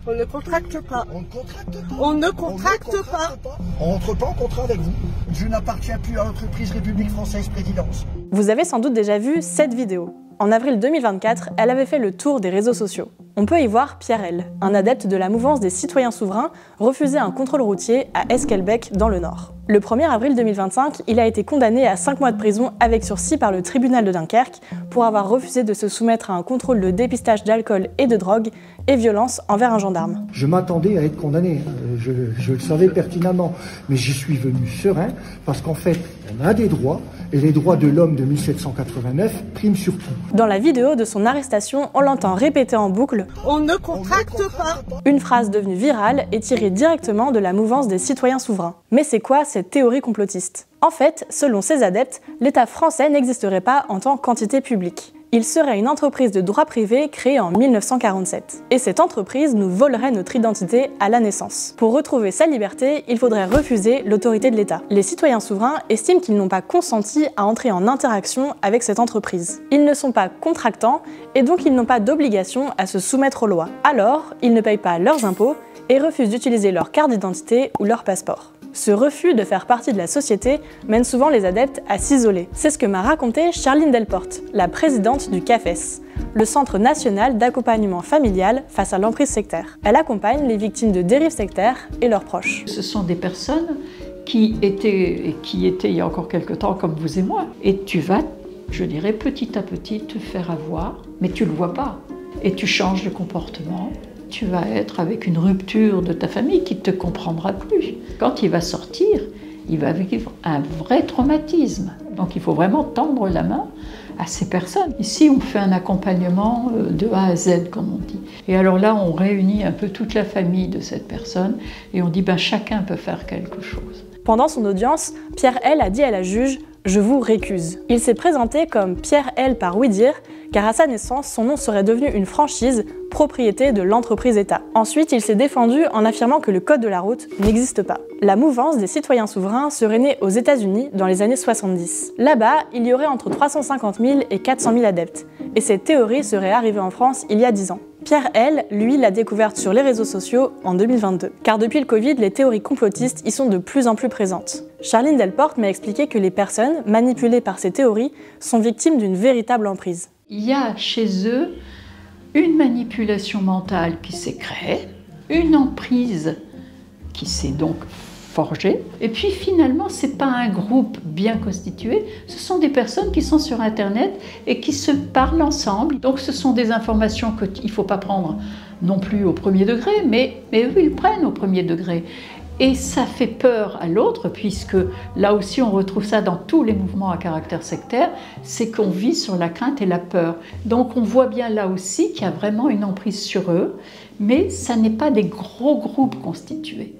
On ne contracte pas. On ne contracte pas. On ne contracte pas. On n'entre pas en contrat avec vous. Je n'appartiens plus à l'entreprise République Française Présidence. Vous avez sans doute déjà vu cette vidéo. En avril 2024, elle avait fait le tour des réseaux sociaux. On peut y voir Pierre L., un adepte de la mouvance des citoyens souverains, refuser un contrôle routier à Esquelbecq dans le Nord. Le 1er avril 2025, il a été condamné à 5 mois de prison avec sursis par le tribunal de Dunkerque pour avoir refusé de se soumettre à un contrôle de dépistage d'alcool et de drogue et violence envers un gendarme. Je m'attendais à être condamné, je le savais pertinemment, mais j'y suis venu serein parce qu'en fait, on a des droits et les droits de l'homme de 1789 priment sur tout. Dans la vidéo de son arrestation, on l'entend répéter en boucle « On ne contracte pas ». Une phrase devenue virale et tirée directement de la mouvance des citoyens souverains. Mais c'est quoi cette théorie complotiste? En fait, selon ces adeptes, l'État français n'existerait pas en tant qu'entité publique. Il serait une entreprise de droit privé créée en 1947. Et cette entreprise nous volerait notre identité à la naissance. Pour retrouver sa liberté, il faudrait refuser l'autorité de l'État. Les citoyens souverains estiment qu'ils n'ont pas consenti à entrer en interaction avec cette entreprise. Ils ne sont pas contractants et donc ils n'ont pas d'obligation à se soumettre aux lois. Alors, ils ne payent pas leurs impôts et refusent d'utiliser leur carte d'identité ou leur passeport. Ce refus de faire partie de la société mène souvent les adeptes à s'isoler. C'est ce que m'a raconté Charline Delporte, la présidente du CAFES, le Centre national d'accompagnement familial face à l'emprise sectaire. Elle accompagne les victimes de dérives sectaires et leurs proches. Ce sont des personnes qui étaient il y a encore quelque temps comme vous et moi. Et tu vas, je dirais, petit à petit te faire avoir, mais tu ne le vois pas. Et tu changes de comportement. Tu vas être avec une rupture de ta famille qui ne te comprendra plus. Quand il va sortir, il va vivre un vrai traumatisme. Donc il faut vraiment tendre la main à ces personnes. Ici, on fait un accompagnement de A à Z, comme on dit. Et alors là, on réunit un peu toute la famille de cette personne et on dit chacun peut faire quelque chose. Pendant son audience, Pierre L. a dit à la juge « Je vous récuse ». Il s'est présenté comme Pierre L. par oui-dire, car à sa naissance, son nom serait devenu une franchise, propriété de l'entreprise État. Ensuite, il s'est défendu en affirmant que le code de la route n'existe pas. La mouvance des citoyens souverains serait née aux États-Unis dans les années 70. Là-bas, il y aurait entre 350 000 et 400 000 adeptes. Et cette théorie serait arrivée en France il y a 10 ans. Pierre L., lui, l'a découverte sur les réseaux sociaux en 2022. Car depuis le Covid, les théories complotistes y sont de plus en plus présentes. Charline Delporte m'a expliqué que les personnes manipulées par ces théories sont victimes d'une véritable emprise. Il y a chez eux une manipulation mentale qui s'est créée, une emprise qui s'est donc forgée, et puis finalement, ce n'est pas un groupe bien constitué, ce sont des personnes qui sont sur Internet et qui se parlent ensemble. Donc ce sont des informations qu'il ne faut pas prendre non plus au premier degré, mais eux, ils prennent au premier degré. Et ça fait peur à l'autre, puisque là aussi on retrouve ça dans tous les mouvements à caractère sectaire, c'est qu'on vit sur la crainte et la peur. Donc on voit bien là aussi qu'il y a vraiment une emprise sur eux, mais ça n'est pas des gros groupes constitués.